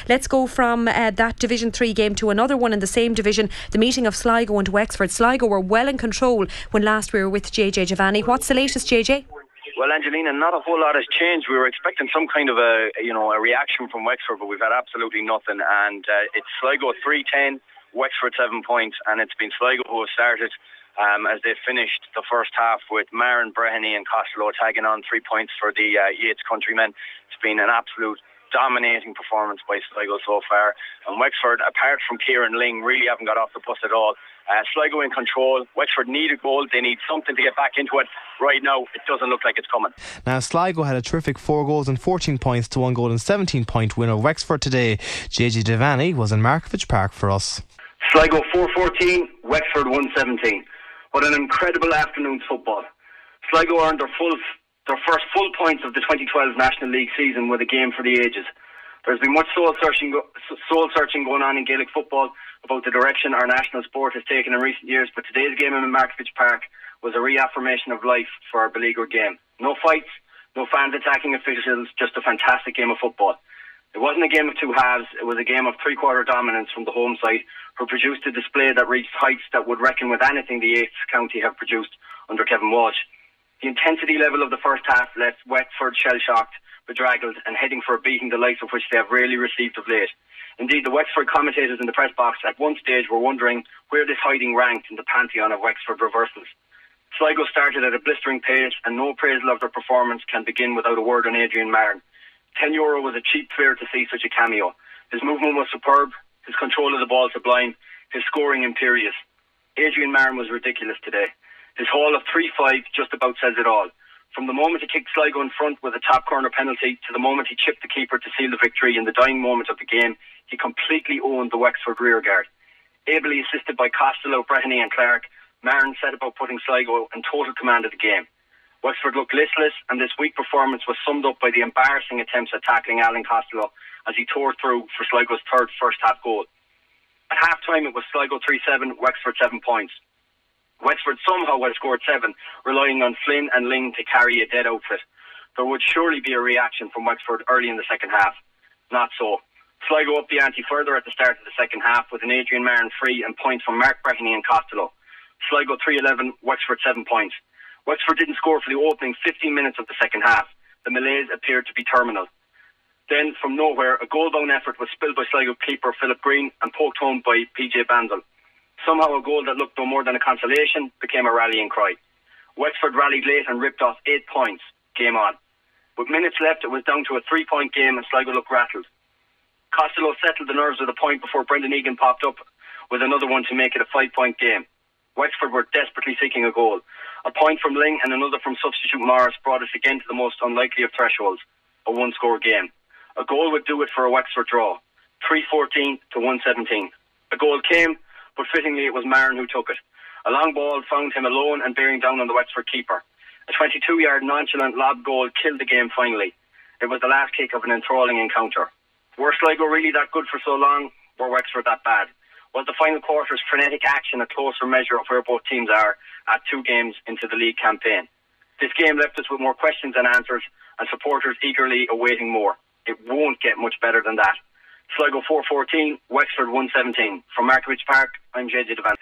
Let's go from that Division 3 game to another one in the same division, the meeting of Sligo and Wexford. Sligo were well in control when last we were with JJ Devaney. What's the latest, JJ? Well, Angelina, not a whole lot has changed. We were expecting some kind of a reaction from Wexford, but we've had absolutely nothing. And it's Sligo 3-10, Wexford 7 points, and it's been Sligo who have started as they finished the first half with Marin, Breheny and Costello tagging on 3 points for the Yates countrymen. It's been an absolute dominating performance by Sligo so far, and Wexford, apart from Kieran Ling, really haven't got off the bus at all. Sligo in control. Wexford need a goal. They need something to get back into it. Right now it doesn't look like it's coming. Now Sligo had a terrific 4 goals and 14 points to 1 goal and 17 point win of Wexford today. JJ Devaney was in Markievicz Park for us. Sligo 4-14, Wexford 1-17. What an incredible afternoon's football. Sligo earned their first full points of the 2012 National League season with a game for the ages. There's been much soul searching going on in Gaelic football about the direction our national sport has taken in recent years, but today's game in Markievicz Park was a reaffirmation of life for our beleaguered game. No fights, no fans attacking officials, just a fantastic game of football. It wasn't a game of two halves, it was a game of three-quarter dominance from the home side, who produced a display that reached heights that would reckon with anything the 8th county have produced under Kevin Walsh. The intensity level of the first half left Wexford shell-shocked, bedraggled and heading for a beating the likes of which they have rarely received of late. Indeed, the Wexford commentators in the press box at one stage were wondering where this hiding ranked in the pantheon of Wexford reversals. Sligo started at a blistering pace, and no appraisal of their performance can begin without a word on Adrian Marin. €10 was a cheap fare to see such a cameo. His movement was superb, his control of the ball sublime, his scoring imperious. Adrian Marin was ridiculous today. His haul of 3-5 just about says it all. From the moment he kicked Sligo in front with a top corner penalty to the moment he chipped the keeper to seal the victory in the dying moment of the game, he completely owned the Wexford rearguard. Ably assisted by Costello, Breheny and Clark, Marin set about putting Sligo in total command of the game. Wexford looked listless, and this weak performance was summed up by the embarrassing attempts at tackling Alan Costello as he tore through for Sligo's third first-half goal. At half-time it was Sligo 3-7, Wexford 7 points. Wexford somehow had scored 7, relying on Flynn and Ling to carry a dead outfit. There would surely be a reaction from Wexford early in the second half. Not so. Sligo upped the ante further at the start of the second half with an Adrian Marin free and points from Mark Breheny and Costello. Sligo 3-11, Wexford 7 points. Wexford didn't score for the opening 15 minutes of the second half. The malaise appeared to be terminal. Then, from nowhere, a goal-bound effort was spilled by Sligo keeper Philip Green and poked home by PJ Bandel. Somehow a goal that looked no more than a consolation became a rallying cry. Wexford rallied late and ripped off 8 points. Game on. With minutes left, it was down to a 3-point game and Sligo looked rattled. Costello settled the nerves with a point before Brendan Egan popped up with another one to make it a 5-point game. Wexford were desperately seeking a goal. A point from Ling and another from substitute Morris brought us again to the most unlikely of thresholds, a one-score game. A goal would do it for a Wexford draw, 3-14 to 1-17. A goal came, but fittingly it was Marin who took it. A long ball found him alone and bearing down on the Wexford keeper. A 22-yard nonchalant lob goal killed the game finally. It was the last kick of an enthralling encounter. Were Sligo really that good for so long? Were Wexford that bad? Was the final quarter's frenetic action a closer measure of where both teams are at 2 games into the league campaign? This game left us with more questions than answers and supporters eagerly awaiting more. It won't get much better than that. Sligo 4-14, Wexford 1-17. From Markievicz Park, I'm JJ Devaney.